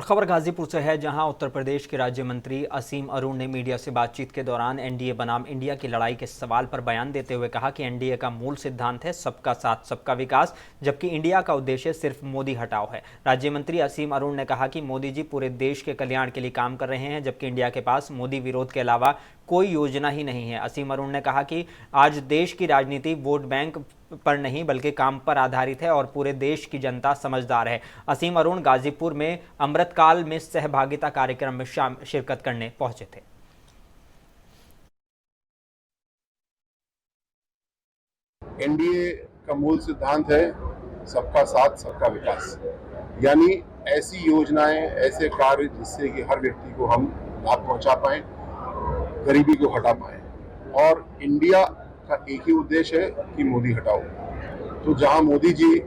खबर गाजीपुर से है, जहां उत्तर प्रदेश के राज्य मंत्री असीम अरुण ने मीडिया से बातचीत के दौरान एनडीए बनाम इंडिया की लड़ाई के सवाल पर बयान देते हुए कहा कि एनडीए का मूल सिद्धांत है सबका साथ सबका विकास, जबकि इंडिया का उद्देश्य सिर्फ मोदी हटाओ है। राज्य मंत्री असीम अरुण ने कहा कि मोदी जी पूरे देश के कल्याण के लिए काम कर रहे हैं, जबकि इंडिया के पास मोदी विरोध के अलावा कोई योजना ही नहीं है। असीम अरुण ने कहा कि आज देश की राजनीति वोट बैंक पर नहीं बल्कि काम पर आधारित है और पूरे देश की जनता समझदार है। असीम अरुण गाजीपुर में अमृतकाल में सहभागिता कार्यक्रम में शिरकत करने पहुंचे थे। एनडीए का मूल सिद्धांत है सबका साथ सबका विकास, यानी ऐसी योजनाएं, ऐसे कार्य जिससे कि हर व्यक्ति को हम लाभ पहुंचा पाएं, गरीबी को हटा पाएं। और इंडिया का एक ही उद्देश्य है कि मोदी हटाओ। तो जहां मोदी जी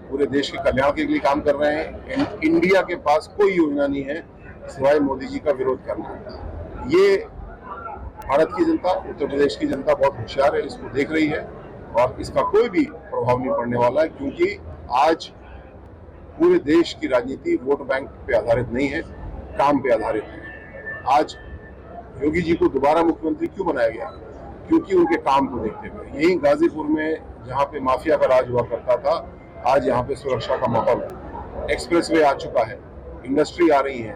पूरे देश के कल्याण के लिए काम कर रहे हैं, इंडिया के पास कोई योजना नहीं है सिवाय मोदी जी का विरोध करना। ये भारत की जनता, उत्तर प्रदेश की जनता बहुत होशियार है, इसको देख रही है और इसका कोई भी प्रभाव नहीं पड़ने वाला है, क्योंकि आज पूरे देश की राजनीति वोट बैंक पे आधारित नहीं है, काम पे आधारित है। आज योगी जी को दोबारा मुख्यमंत्री क्यों बनाया गया? क्योंकि उनके काम को देखते हुए। यही गाजीपुर में जहां पे माफिया का राज हुआ करता था, आज यहाँ पे सुरक्षा का माहौल है। एक्सप्रेसवे आ चुका है, इंडस्ट्री आ रही है,